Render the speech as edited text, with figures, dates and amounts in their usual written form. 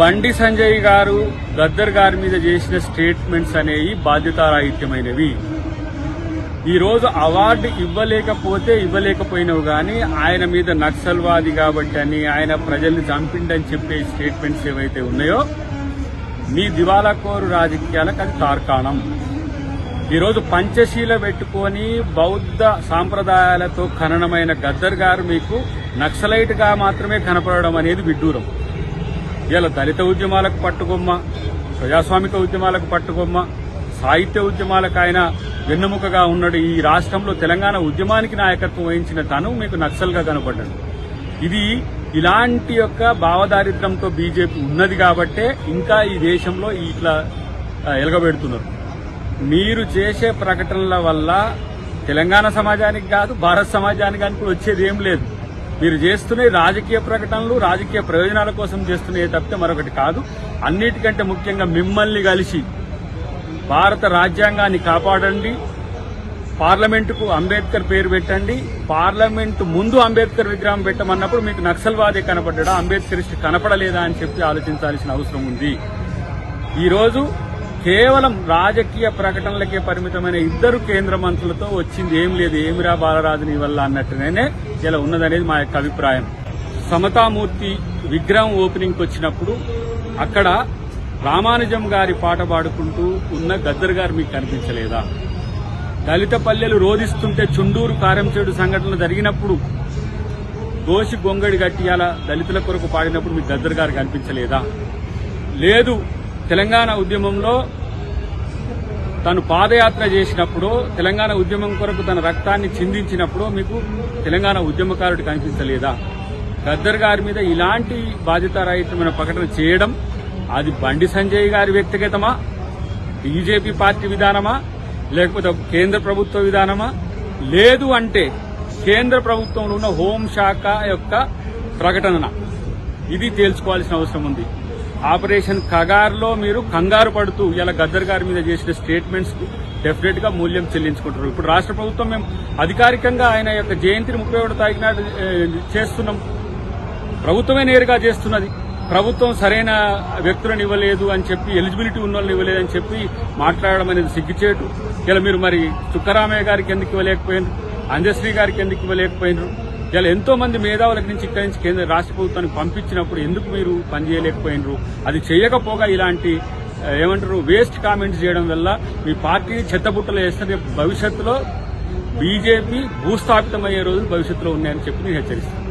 బండి సంజయ్ గారు గద్దర్ గారి మీద చేసిన స్టేట్మెంట్స్ అనేవి బాధ్యతారాహిత్యమైనవి. ఈ రోజు అవార్డు ఇవ్వలేకపోయినవి కానీ ఆయన మీద నక్సల్వాది కాబట్టి అని, ఆయన ప్రజల్ని చంపిండని చెప్పే స్టేట్మెంట్స్ ఏవైతే ఉన్నాయో మీ దివాలాకోరు రాజకీయాలకు అది తార్కాణం. ఈరోజు పంచశీల పెట్టుకొని బౌద్ధ సాంప్రదాయాలతో ఖననమైన గద్దర్ గారు మీకు నక్సలైట్ గా మాత్రమే కనపడడం అనేది విడ్డూరం. ఇలా దళిత ఉద్యమాలకు పట్టుకొమ్మ, ప్రజాస్వామిక ఉద్యమాలకు పట్టుకొమ్మ, సాహిత్య ఉద్యమాలకు ఆయన వెన్నెముకగా ఉన్నాడు. ఈ రాష్ట్రంలో తెలంగాణ ఉద్యమానికి నాయకత్వం వహించిన తను మీకు నక్సల్ గా కనపడ్డాడు. ఇది ఇలాంటి యొక్క భావదారిద్ర్యంతో బీజేపీ ఉన్నది కాబట్టే ఇంకా ఈ దేశంలో ఇట్లా ఎలగబెడుతున్నారు. మీరు చేసే ప్రకటనల వల్ల తెలంగాణ సమాజానికి కాదు, భారత సమాజానికి కానీ కూడా వచ్చేది ఏం లేదు. మీరు చేస్తున్న రాజకీయ ప్రకటనలు రాజకీయ ప్రయోజనాల కోసం చేస్తున్నాయి తప్పితే మరొకటి కాదు. అన్నిటికంటే ముఖ్యంగా మిమ్మల్ని కలిసి భారత రాజ్యాంగాన్ని కాపాడండి, పార్లమెంటుకు అంబేద్కర్ పేరు పెట్టండి, పార్లమెంటు ముందు అంబేద్కర్ విగ్రహం పెట్టమన్నప్పుడు మీకు నక్సల్వాదే కనపడ్డా, అంబేద్కరిస్ట్ కనపడలేదా అని చెప్పి ఆలోచించాల్సిన అవసరం ఉంది. ఈరోజు కేవలం రాజకీయ ప్రకటనలకే పరిమితమైన ఇద్దరు కేంద్ర మంత్రులతో వచ్చింది ఏం లేదు, ఏమిరా బాలరాజుని వల్ల అన్నట్టుగానే ఇలా ఉన్నదనేది మా యొక్క అభిప్రాయం. సమతామూర్తి విగ్రహం ఓపెనింగ్కి వచ్చినప్పుడు అక్కడ రామానుజం గారి పాట పాడుకుంటూ ఉన్న గద్దర్ గారు మీకు కనిపించలేదా? దళిత పల్లెలు రోధిస్తుంటే చుండూరు కారంచేడు సంఘటనలు జరిగినప్పుడు దోషి గొంగడి గట్టియాల దళితుల కొరకు పాడినప్పుడు మీకు గద్దర్ గారు కనిపించలేదా? లేదు, తెలంగాణ ఉద్యమంలో తను పాదయాత్ర చేసినప్పుడు, తెలంగాణ ఉద్యమం కొరకు తన రక్తాన్ని చిందించినప్పుడు మీకు తెలంగాణ ఉద్యమకారుడు కనిపించలేదా? గద్దర్ గారి మీద ఇలాంటి బాధ్యతారాహిత్యమైన ప్రకటన చేయడం అది బండి సంజయ్ గారి వ్యక్తిగతమా, బీజేపీ పార్టీ విధానమా, లేకపోతే కేంద్ర ప్రభుత్వ విధానమా? లేదు అంటే కేంద్ర ప్రభుత్వంలో ఉన్న హోంశాఖ యొక్క ప్రకటన ఇది తేల్చుకోవాల్సిన అవసరం ఉంది. ఆపరేషన్ కగార్లో మీరు కంగారు పడుతూ ఇలా గద్దర్ గారి మీద చేసిన స్టేట్మెంట్స్ కు డెఫినెట్ గా మూల్యం చెల్లించుకుంటారు. ఇప్పుడు రాష్ట్ర ప్రభుత్వం మేము అధికారికంగా ఆయన యొక్క జయంతిని 31వ తారీఖు నాడు చేస్తున్నాం. ప్రభుత్వమే నేరుగా చేస్తున్నది. ప్రభుత్వం సరైన వ్యక్తులను ఇవ్వలేదు అని చెప్పి, ఎలిజిబిలిటీ ఉన్న వాళ్ళని ఇవ్వలేదని చెప్పి మాట్లాడడం అనేది సిగ్గుచేటు. ఇలా మీరు మరి చుక్కరామయ్య గారికి ఎందుకు ఇవ్వలేకపోయినారు, అంజశ్రీ గారికి ఎందుకు ఇవ్వలేకపోయినారు? ఇలా ఎంతో మంది మేధావుల నుంచి ఇక్కడి నుంచి కేంద్ర రాష్ట్ర ప్రభుత్వానికి పంపించినప్పుడు ఎందుకు మీరు పనిచేయలేకపోయినారు? అది చేయకపోగా ఇలాంటి ఏమంటారు వేస్ట్ కామెంట్స్ చేయడం వల్ల మీ పార్టీని చెత్తబుట్టలో వేస్తే భవిష్యత్తులో బీజేపీ భూస్థాపితమయ్యే రోజులు భవిష్యత్తులో ఉన్నాయని చెప్పి నేను హెచ్చరిస్తాను.